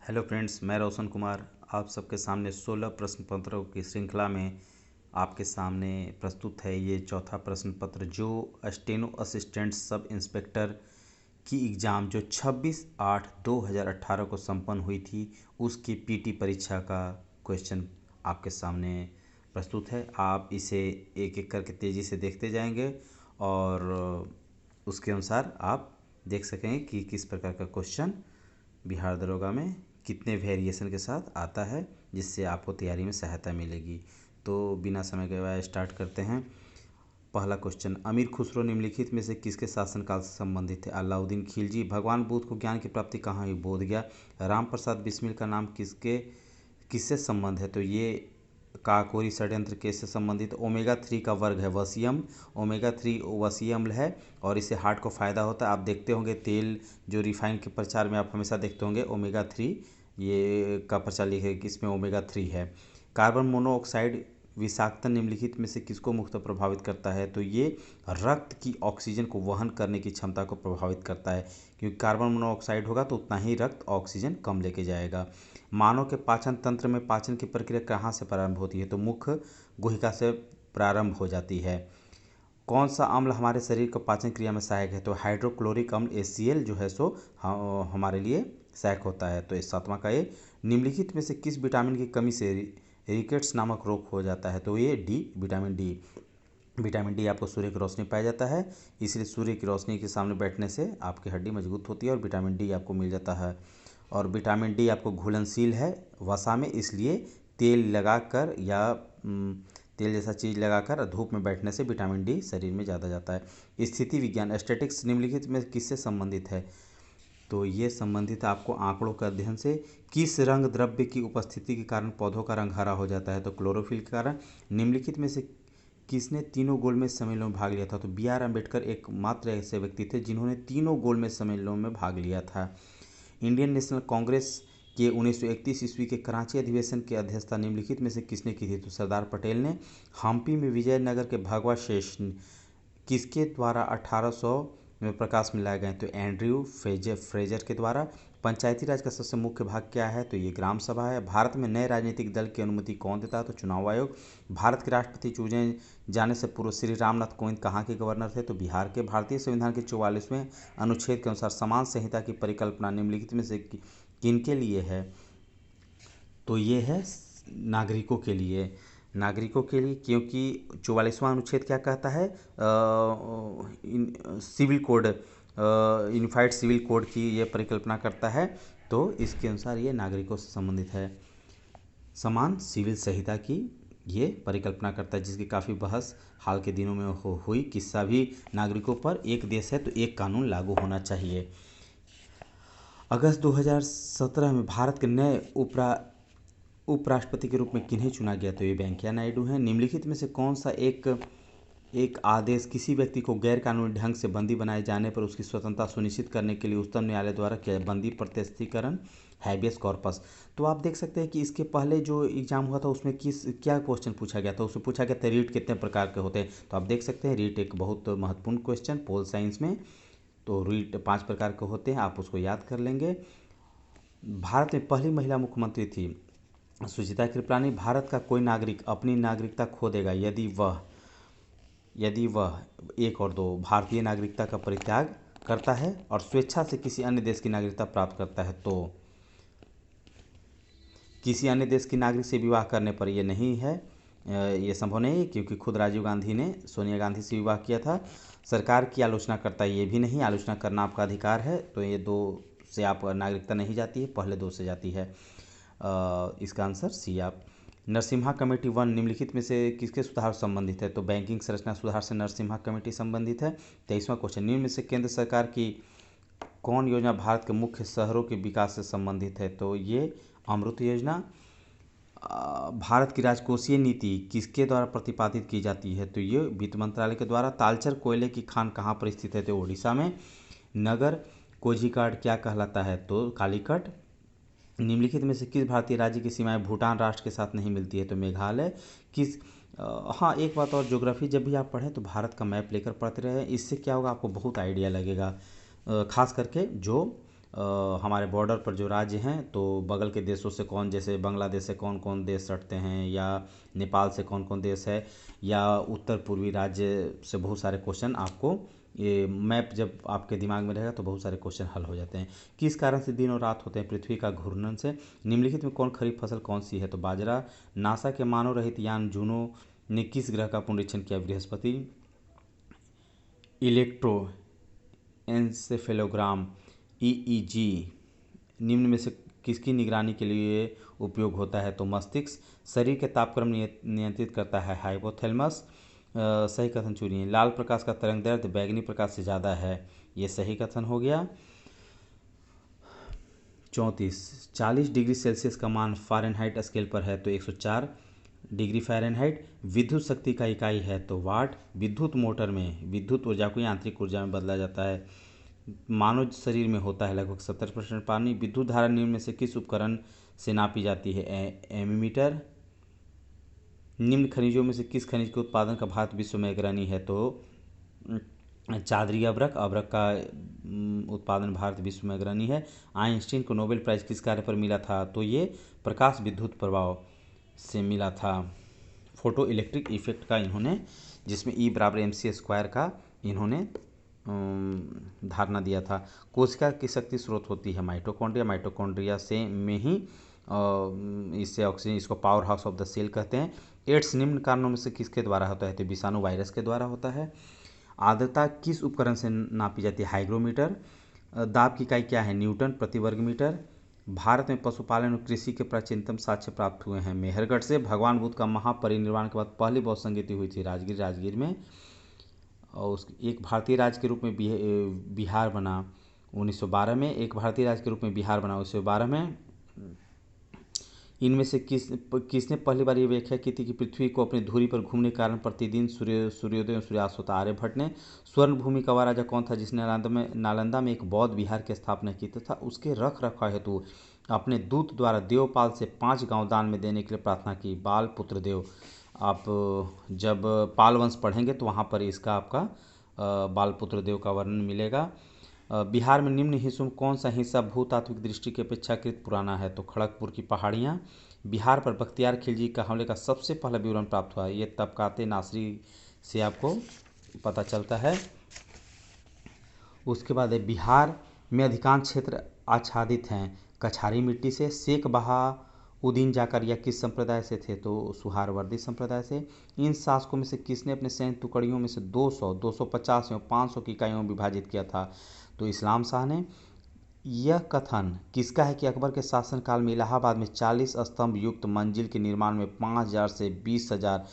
Hello friends, मैं रोशन कुमार आप सबके सामने 16 प्रश्न पत्रों की श्रृंखला में आपके सामने प्रस्तुत है। ये चौथा प्रश्न पत्र जो स्टेनो असिस्टेंट सब इंस्पेक्टर की एग्ज़ाम जो 26/8/2018 को संपन्न हुई थी, उसकी पीटी परीक्षा का क्वेश्चन आपके सामने प्रस्तुत है। आप इसे एक एक करके तेज़ी से देखते जाएंगे और उसके अनुसार आप देख सकेंगे कि किस प्रकार का क्वेश्चन बिहार दरोगा में कितने वेरिएशन के साथ आता है, जिससे आपको तैयारी में सहायता मिलेगी। तो बिना समय गवाए स्टार्ट करते हैं। पहला क्वेश्चन, अमीर खुसरो निम्नलिखित में से किसके शासनकाल से संबंधित है? अलाउद्दीन खिलजी। भगवान बुद्ध को ज्ञान की प्राप्ति कहाँ हुई? बोधगया। राम प्रसाद बिस्मिल का नाम किससे संबंध है? तो ये काकोरी षड्यंत्र केस से संबंधित। ओमेगा 3 का वर्ग है वसीयम। ओमेगा 3 वसीय अम्ल है और इससे हार्ट को फ़ायदा होता है। आप देखते होंगे तेल जो रिफाइन के प्रचार में आप हमेशा देखते होंगे ओमेगा 3 ये का प्रचार लिखे कि इसमें ओमेगा 3 है। कार्बन मोनोऑक्साइड विषाक्तता निम्नलिखित में से किसको मुख्यतः प्रभावित करता है? तो ये रक्त की ऑक्सीजन को वहन करने की क्षमता को प्रभावित करता है, क्योंकि कार्बन मोनोऑक्साइड होगा तो उतना ही रक्त ऑक्सीजन कम लेके जाएगा। मानव के पाचन तंत्र में पाचन की प्रक्रिया कहाँ से प्रारंभ होती है? तो मुख्य गुहिका से प्रारंभ हो जाती है। कौन सा अम्ल हमारे शरीर को पाचन क्रिया में सहायक है? तो हाइड्रोक्लोरिक अम्ल HCl जो है सो हमारे लिए सहायक होता है। तो इस सातवां का ये निम्नलिखित में से किस विटामिन की कमी से रिकेट्स नामक रोग हो जाता है? तो ये D, vitamin D. Vitamin D आपको सूर्य की रोशनी पाया जाता है, इसलिए सूर्य की रोशनी के सामने बैठने से आपकी हड्डी मजबूत होती है और विटामिन डी आपको मिल जाता है। और विटामिन डी आपको घुलनशील है वसा में, इसलिए तेल लगाकर या तेल जैसा चीज़ लगाकर धूप में बैठने से विटामिन डी शरीर में ज़्यादा जाता है। स्थिति विज्ञान स्टैटिक्स निम्नलिखित में किससे संबंधित है? तो ये संबंधित आपको आंकड़ों के अध्ययन से। किस रंग द्रव्य की उपस्थिति के कारण पौधों का रंग हरा हो जाता है? तो क्लोरोफिल के कारण। निम्नलिखित में से किसने तीनों गोलमेज सम्मेलनों में भाग लिया था? तो B.R. अम्बेडकर एकमात्र ऐसे व्यक्ति थे जिन्होंने तीनों गोलमेज सम्मेलनों में भाग लिया था। इंडियन नेशनल कांग्रेस के 1931 ईस्वी के कराची अधिवेशन की अध्यक्षता निम्नलिखित में से किसने की थी? तो सरदार पटेल ने। हम्पी में विजयनगर के भगवा शेष किसके द्वारा 1800 में प्रकाश में लाए गए? तो एंड्रयू फ्रेजर के द्वारा। पंचायती राज का सबसे मुख्य भाग क्या है? तो ये ग्राम सभा है। भारत में नए राजनीतिक दल की अनुमति कौन देता है? तो चुनाव आयोग। भारत के राष्ट्रपति चुने जाने से पूर्व श्री रामनाथ कोविंद कहाँ के गवर्नर थे? तो बिहार के। भारतीय संविधान के 44वें अनुच्छेद के अनुसार समान संहिता की परिकल्पना निम्नलिखित में से किनके लिए है? तो ये है नागरिकों के लिए। नागरिकों के लिए, क्योंकि 44वां अनुच्छेद क्या कहता है? Civil code, unified civil code की ये परिकल्पना करता है, तो इसके अनुसार ये नागरिकों से संबंधित है। समान सिविल संहिता की ये परिकल्पना करता है, जिसकी काफ़ी बहस हाल के दिनों में हुई कि सभी नागरिकों पर, एक देश है तो एक कानून लागू होना चाहिए। अगस्त 2017 में भारत के नए उपराष्ट्रपति के रूप में किन्हें चुना गया? तो ये वेंकैया नायडू हैं। निम्नलिखित में से कौन सा एक आदेश किसी व्यक्ति को गैर कानूनी ढंग से बंदी बनाए जाने पर उसकी स्वतंत्रता सुनिश्चित करने के लिए उच्चतम न्यायालय द्वारा किया? बंदी प्रत्यस्थीकरण, हैबियस कॉर्पस। तो आप देख सकते हैं कि इसके पहले जो एग्जाम हुआ था उसमें क्या क्वेश्चन पूछा गया था? उसमें पूछा गया था रीट कितने प्रकार के होते हैं। तो आप देख सकते हैं रीट एक बहुत महत्वपूर्ण क्वेश्चन पोल साइंस में। तो रीट 5 प्रकार के होते हैं, आप उसको याद कर लेंगे। भारत में पहली महिला मुख्यमंत्री थी सुचिता कृपलानी। भारत का कोई नागरिक अपनी नागरिकता खो देगा यदि वह 1 और 2 भारतीय नागरिकता का परित्याग करता है और स्वेच्छा से किसी अन्य देश की नागरिकता प्राप्त करता है। तो किसी अन्य देश की नागरिक से विवाह करने पर यह नहीं है, ये संभव नहीं है, क्योंकि खुद राजीव गांधी ने सोनिया गांधी से विवाह किया था। सरकार की आलोचना करता है, ये भी नहीं, आलोचना करना आपका अधिकार है। तो ये 2 से आप नागरिकता नहीं जाती है, पहले 2 से जाती है। इसका आंसर सी आप। नरसिम्हा कमेटी 1 निम्नलिखित में से किसके सुधार से संबंधित है? तो बैंकिंग संरचना सुधार से नरसिम्हा कमेटी संबंधित है। 23वां क्वेश्चन, निम्न में से केंद्र सरकार की कौन योजना भारत के मुख्य शहरों के विकास से संबंधित है? तो ये अमृत योजना। भारत की राजकोषीय नीति किसके द्वारा प्रतिपादित की जाती है? तो ये वित्त मंत्रालय के द्वारा। तालचर कोयले की खान कहाँ पर स्थित है? तो उड़ीसा में। नगर कोझिकोड क्या कहलाता है? तो कालीकट। निम्नलिखित में से किस भारतीय राज्य की सीमाएं भूटान राष्ट्र के साथ नहीं मिलती है? तो मेघालय। हाँ, एक बात और, ज्योग्राफी जब भी आप पढ़ें तो भारत का मैप लेकर पढ़ते रहे, इससे क्या होगा आपको बहुत आइडिया लगेगा। खास करके जो हमारे बॉर्डर पर जो राज्य हैं तो बगल के देशों से कौन, जैसे बांग्लादेश से कौन कौन देश सटते हैं, या नेपाल से कौन कौन देश है, या उत्तर पूर्वी राज्य से बहुत सारे क्वेश्चन आपको, ये मैप जब आपके दिमाग में रहेगा तो बहुत सारे क्वेश्चन हल हो जाते हैं। किस कारण से दिन और रात होते हैं? पृथ्वी का घूर्णन से। निम्नलिखित में कौन खरीफ फसल कौन सी है? तो बाजरा। नासा के मानव रहित यान जूनो ने किस ग्रह का पुनरीक्षण किया? बृहस्पति। इलेक्ट्रो एन्सेफेलोग्राम ईईजी निम्न में से किसकी निगरानी के लिए उपयोग होता है? तो मस्तिष्क। शरीर के तापक्रम नियंत्रित करता है हाइपोथैलेमस। सही कथन चुनिए। लाल प्रकाश का तरंग दैर्ध्य बैंगनी प्रकाश से ज़्यादा है, ये सही कथन हो गया। 34 40 डिग्री सेल्सियस का मान फ़ारेनहाइट स्केल पर है तो 104 डिग्री फ़ारेनहाइट। विद्युत शक्ति का इकाई है तो वाट। विद्युत मोटर में विद्युत ऊर्जा को यांत्रिक ऊर्जा में बदला जाता है। मानव शरीर में होता है लगभग 70% पानी। विद्युत धारा निम्न में से किस उपकरण से नापी जाती है? एमीमीटर। निम्न खनिजों में से किस खनिज के उत्पादन का भारत विश्व में अग्रणी है? तो चादरी अभ्रक। अभ्रक का उत्पादन भारत विश्व में अग्रणी है। आइंस्टीन को नोबेल प्राइज किस कार्य पर मिला था? तो ये प्रकाश विद्युत प्रभाव से मिला था। फोटो इलेक्ट्रिक इफेक्ट का इन्होंने, जिसमें E बराबर mc² का इन्होंने धारणा दिया था। कोशिका की शक्ति स्रोत होती है माइटोकॉन्ड्रिया। माइटोकॉन्ड्रिया से में ही इससे ऑक्सीजन, इसको power house of the cell कहते हैं। एड्स निम्न कारणों में से किसके द्वारा होता है? तो विषाणु वायरस के द्वारा होता है। आर्द्रता किस उपकरण से नापी जाती है? हाइग्रोमीटर। दाब की इकाई क्या है? न्यूटन प्रति वर्ग मीटर। भारत में पशुपालन और कृषि के प्राचीनतम साक्ष्य प्राप्त हुए हैं मेहरगढ़ से। भगवान बुद्ध का महापरिनिर्वाण के बाद पहली बौद्ध संगीति हुई थी राजगीर में। और उस एक भारतीय राज्य के रूप में बिहार बना 1912 में। एक भारतीय राज्य के रूप में बिहार बना 1912 में। इनमें से किसने पहली बार ये व्याख्या की थी कि पृथ्वी को अपनी धुरी पर घूमने के कारण प्रतिदिन सूर्योदय और सूर्यास्त होता? आर्यभट्ट ने। स्वर्ण भूमि का वह राजा कौन था जिसने नालंदा में एक बौद्ध विहार की स्थापना की तथा उसके रख रखाव हेतु अपने दूत द्वारा देवपाल से 5 गांव दान में देने के लिए प्रार्थना की? बाल पुत्र देव। आप जब पाल वंश पढ़ेंगे तो वहाँ पर इसका आपका बाल पुत्र देव का वर्णन मिलेगा। बिहार में निम्न हिस्सों में कौन सा हिस्सा भूतात्विक दृष्टि की अपेक्षाकृत पुराना है? तो खड़गपुर की पहाड़ियाँ। बिहार पर बख्तियार खिलजी का हमले का सबसे पहला विवरण प्राप्त हुआ, ये तबकाते नासरी से आपको पता चलता है। उसके बाद है बिहार में अधिकांश क्षेत्र आच्छादित हैं कछारी मिट्टी से। शेख बहाउद्दीन जाकरिया किस संप्रदाय से थे? तो सुहारवर्दी संप्रदाय से। इन शासकों में से किसने अपने सैन्य टुकड़ियों में से 200, 250 एवं 500 की इकाइयों में विभाजित किया था? तो इस्लाम शाह ने। यह कथन किसका है कि अकबर के शासनकाल में इलाहाबाद में 40 स्तंभ युक्त मंजिल के निर्माण में 5000 से 20,000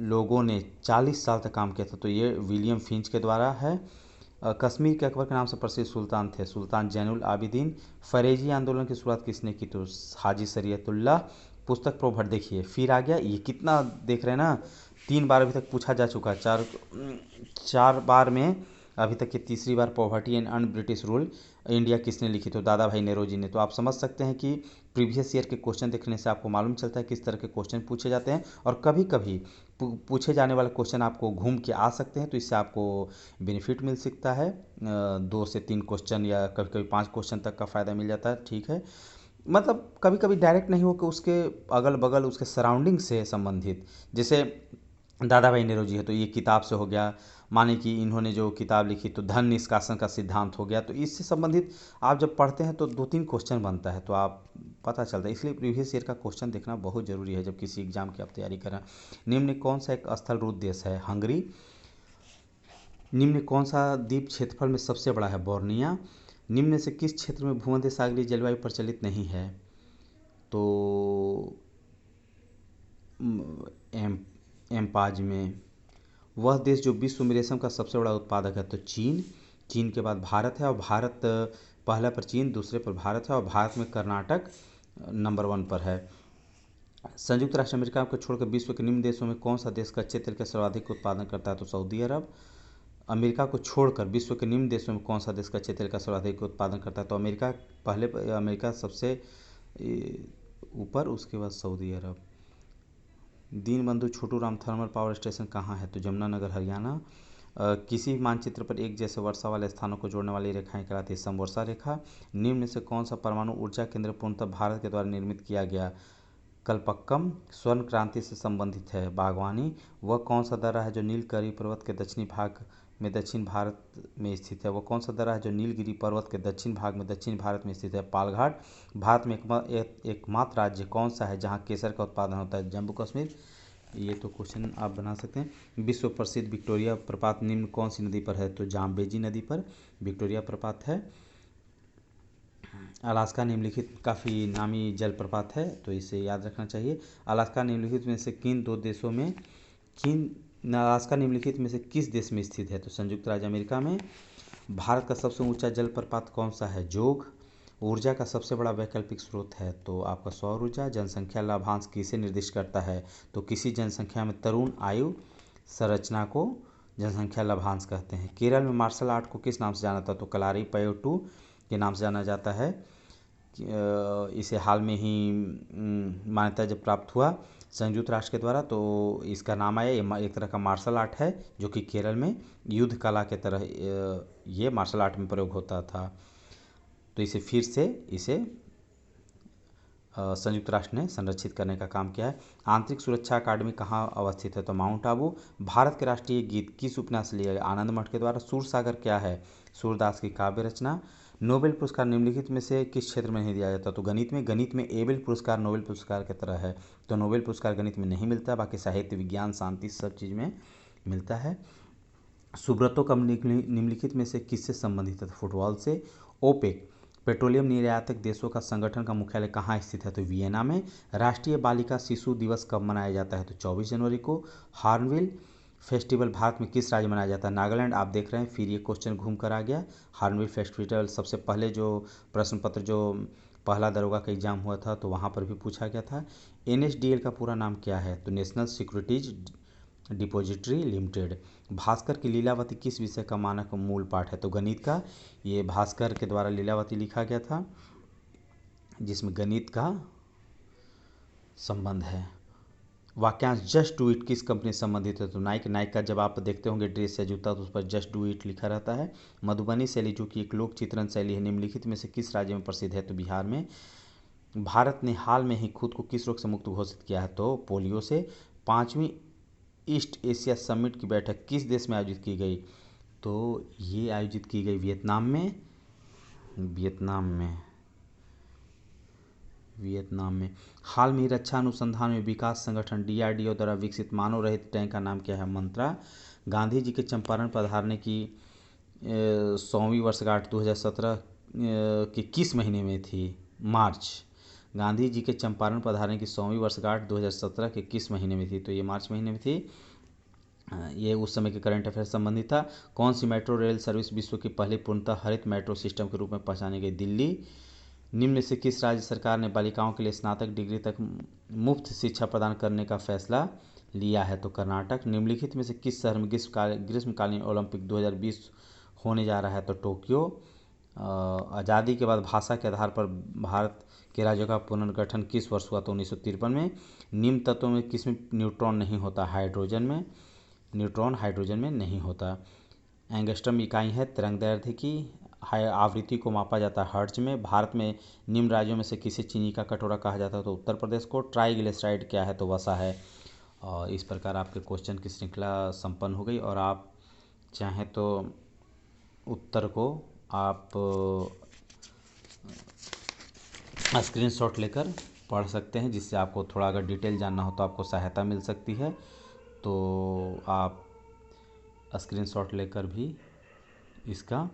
लोगों ने 40 साल तक काम किया था? तो ये विलियम फिंच के द्वारा है। कश्मीर के अकबर के नाम से प्रसिद्ध सुल्तान थे सुल्तान जैनुल आबिदीन। फरेजी आंदोलन की शुरुआत किसने की? तो हाजी शरीयतुल्लाह। पुस्तक प्रोभट देखिए फिर आ गया, ये कितना देख रहे हैं ना, 3 बार अभी तक पूछा जा चुका है। चार बार में अभी तक ये तीसरी बार poverty and un British rule India किसने लिखी? तो दादा भाई नेहरू ने। तो आप समझ सकते हैं कि प्रीवियस ईयर के क्वेश्चन देखने से आपको मालूम चलता है किस तरह के क्वेश्चन पूछे जाते हैं, और कभी कभी पूछे जाने वाले क्वेश्चन आपको घूम के आ सकते हैं, तो इससे आपको बेनिफिट मिल सकता है। 2 से 3 क्वेश्चन या कभी कभी 5 क्वेश्चन तक का फ़ायदा मिल जाता है, ठीक है। मतलब कभी कभी डायरेक्ट नहीं हो कि उसके अगल बगल उसके सराउंडिंग से संबंधित, जैसे दादा भाई नेहरू जी है तो ये किताब से हो गया, माने कि इन्होंने जो किताब लिखी तो धन निष्कासन का सिद्धांत हो गया, तो इससे संबंधित आप जब पढ़ते हैं तो 2-3 क्वेश्चन बनता है तो आप पता चलता है। इसलिए प्रीवियस ईयर का क्वेश्चन देखना बहुत ज़रूरी है जब किसी एग्जाम की आप तैयारी करें। निम्न में कौन सा एक स्थल रूप देश है? हंगरी। निम्न में कौन सा द्वीप क्षेत्रफल में सबसे बड़ा है? बोर्निया। निम्न में से किस क्षेत्र में भूमध्य सागरीय जलवायु प्रचलित नहीं है? तो एम्पाज में। वह देश जो विश्व में रेशम का सबसे बड़ा उत्पादक है? तो चीन। चीन के बाद भारत है, और भारत पहला पर चीन, दूसरे पर भारत है, और भारत में कर्नाटक नंबर 1 पर है। संयुक्त राष्ट्र अमेरिका को छोड़कर विश्व के निम्न देशों में कौन सा देश कच्चे तेल का सर्वाधिक उत्पादन करता है? तो सऊदी अरब। अमेरिका को छोड़कर विश्व के निम्न देशों में कौन सा देश कच्चे तेल का सर्वाधिक उत्पादन करता है? तो अमेरिका पहले, अमेरिका सबसे ऊपर, उसके बाद सऊदी अरब। Deenbandhu Chhotu Ram thermal power station कहाँ है? तो जमुनानगर हरियाणा। किसी भी मानचित्र पर एक जैसे वर्षा वाले स्थानों को जोड़ने वाली रेखाएं कहलाती है समवर्षा रेखा। निम्न में से कौन सा परमाणु ऊर्जा केंद्र पूर्णतः भारत के द्वारा निर्मित किया गया? कल्पक्कम। स्वर्ण क्रांति से संबंधित है। बागवानी। वह कौन सा दर्रा है जो नीलगिरी पर्वत के दक्षिणी भाग में दक्षिण भारत में स्थित है? वह कौन सा दर्रा है जो नीलगिरी पर्वत के दक्षिण भाग में दक्षिण भारत में स्थित है? पालघाट। भारत में एकमात्र राज्य कौन सा है जहाँ केसर का उत्पादन होता है? जम्मू कश्मीर। ये तो क्वेश्चन आप बना सकते हैं। विश्व प्रसिद्ध विक्टोरिया प्रपात निम्न कौन सी नदी पर है? तो जाम्बेजी नदी पर विक्टोरिया प्रपात है। अलास्का निम्नलिखित काफ़ी नामी जलप्रपात है, तो इसे याद रखना चाहिए। अलास्का निम्नलिखित में से अलास्का निम्नलिखित में से किस देश में स्थित है? तो संयुक्त राज्य अमेरिका में। भारत का सबसे ऊंचा जलप्रपात कौन सा है? जोग। ऊर्जा का सबसे बड़ा वैकल्पिक स्रोत है तो आपका सौर ऊर्जा। जनसंख्या लाभांश किसे निर्दिष्ट करता है? तो किसी जनसंख्या में तरुण आयु संरचना को जनसंख्या लाभांश कहते हैं। केरल में मार्शल आर्ट को किस नाम से जाना जाता है? तो कलारीपयट्टू के नाम से जाना जाता है। इसे हाल में ही मान्यता जब प्राप्त हुआ संयुक्त राष्ट्र के द्वारा, तो इसका नाम आया। ये एक तरह का मार्शल आर्ट है जो कि केरल में युद्ध कला के तरह ये मार्शल आर्ट में प्रयोग होता था। तो इसे फिर से संयुक्त राष्ट्र ने संरक्षित करने का काम किया है। आंतरिक सुरक्षा अकादमी कहाँ अवस्थित है? तो माउंट आबू। भारत के राष्ट्रीय गीत किस उपन्यास से लिया गया? आनंद मठ के द्वारा। सूरसागर क्या है? सूरदास की काव्य रचना। नोबेल पुरस्कार निम्नलिखित में से किस क्षेत्र में नहीं दिया जाता? तो गणित में। गणित में एबेल पुरस्कार नोबेल पुरस्कार की तरह है, तो नोबेल पुरस्कार गणित में नहीं मिलता, बाकी साहित्य विज्ञान शांति सब चीज़ में मिलता है। सुब्रतो कब निम्नलिखित में से किससे संबंधित है? फुटबॉल से। ओपेक पेट्रोलियम निर्यातक देशों का संगठन का मुख्यालय कहाँ स्थित है? तो वियना में। राष्ट्रीय बालिका शिशु दिवस कब मनाया जाता है? तो 24 जनवरी को। हार्नबिल फेस्टिवल भारत में किस राज्य में मनाया जाता है? नागालैंड। आप देख रहे हैं फिर ये क्वेश्चन घूम कर आ गया। हार्नबिल फेस्टिवल सबसे पहले जो प्रश्न पत्र जो पहला दरोगा का एग्जाम हुआ था तो वहाँ पर भी पूछा गया था। NSDL का पूरा नाम क्या है? तो national securities depository limited. Bhaskar की लीलावती किस विषय का मानक मूल पाठ है? तो गणित का। ये भास्कर के द्वारा लीलावती लिखा गया था जिसमें गणित का संबंध है। वाक्यांश जस्ट डू इट किस कंपनी से संबंधित है? तो नाइक। नाइक का जब आप देखते होंगे ड्रेस या जूता तो उस पर जस्ट डू इट लिखा रहता है। मधुबनी शैली जो कि एक लोक चित्रण शैली है निम्नलिखित में से किस राज्य में प्रसिद्ध है? तो बिहार में। भारत ने हाल में ही खुद को किस रोग से मुक्त घोषित किया है? तो पोलियो से। 5वीं ईस्ट एशिया समिट की बैठक किस देश में आयोजित की गई? तो ये आयोजित की गई वियतनाम में। वियतनाम में। हाल में ही रक्षा अनुसंधान में विकास संगठन DRDO द्वारा विकसित मानव रहित टैंक का नाम क्या है? मंत्रा। गांधी जी के चंपारण पधारने की 100वीं वर्षगांठ 2017 के किस महीने में थी? मार्च। गांधी जी के चंपारण पधारने की 100वीं वर्षगांठ 2017 के किस महीने में थी? तो ये मार्च महीने में थी। ये उस समय के करंट अफेयर संबंधित था। कौन सी मेट्रो रेल सर्विस विश्व की पहली पूर्णतः हरित मेट्रो सिस्टम के रूप में पहचानी गई? दिल्ली। निम्न में से किस राज्य सरकार ने बालिकाओं के लिए स्नातक डिग्री तक मुफ्त शिक्षा प्रदान करने का फैसला लिया है? तो कर्नाटक। निम्नलिखित में से किस शहर में ग्रीष्मकालीन ओलंपिक 2020 होने जा रहा है? तो टोक्यो। आज़ादी के बाद भाषा के आधार पर भारत के राज्यों का पुनर्गठन किस वर्ष हुआ? तो 1953 में। निम्न तत्वों में किसमें न्यूट्रॉन नहीं होता? हाइड्रोजन में। न्यूट्रॉन हाइड्रोजन में नहीं होता। एंगस्ट्रम इकाई है तरंगदैर्ध्य की। आवृत्ति को मापा जाता है हर्ट्ज में। भारत में निम्न राज्यों में से किसे चीनी का कटोरा कहा जाता है? तो उत्तर प्रदेश को। ट्राइग्लिसराइड क्या है? तो वसा है। और इस प्रकार आपके क्वेश्चन की श्रृंखला संपन्न हो गई और आप चाहें तो उत्तर को आप स्क्रीनशॉट लेकर पढ़ सकते हैं, जिससे आपको थोड़ा अगर डिटेल जानना हो तो आपको सहायता मिल सकती है। तो आप स्क्रीनशॉट लेकर भी इसका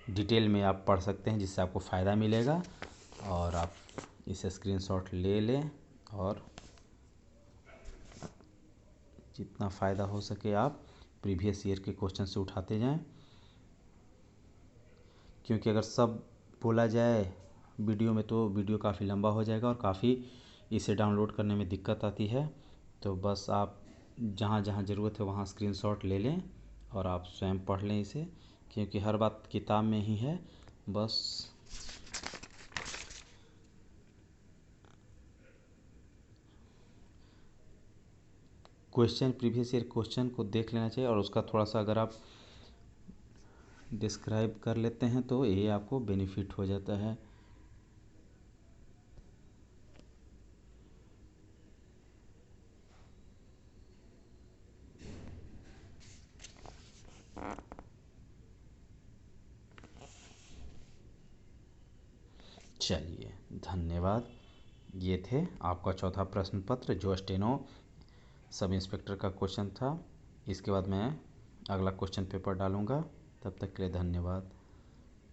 डिटेल में आप पढ़ सकते हैं, जिससे आपको फ़ायदा मिलेगा। और आप इसे स्क्रीनशॉट ले लें और जितना फ़ायदा हो सके आप प्रीवियस ईयर के क्वेश्चन से उठाते जाएं, क्योंकि अगर सब बोला जाए वीडियो में तो वीडियो काफ़ी लंबा हो जाएगा और काफ़ी इसे डाउनलोड करने में दिक्कत आती है। तो बस आप जहाँ जहाँ ज़रूरत है वहाँ स्क्रीनशॉट ले लें और आप स्वयं पढ़ लें इसे, क्योंकि हर बात किताब में ही है। बस क्वेश्चन प्रीवियस ईयर क्वेश्चन को देख लेना चाहिए और उसका थोड़ा सा अगर आप डिस्क्राइब कर लेते हैं तो ये आपको बेनिफिट हो जाता है। चलिए धन्यवाद। ये थे आपका चौथा प्रश्न पत्र जो स्टेनो सब इंस्पेक्टर का क्वेश्चन था। इसके बाद मैं अगला क्वेश्चन पेपर डालूँगा। तब तक के लिए धन्यवाद।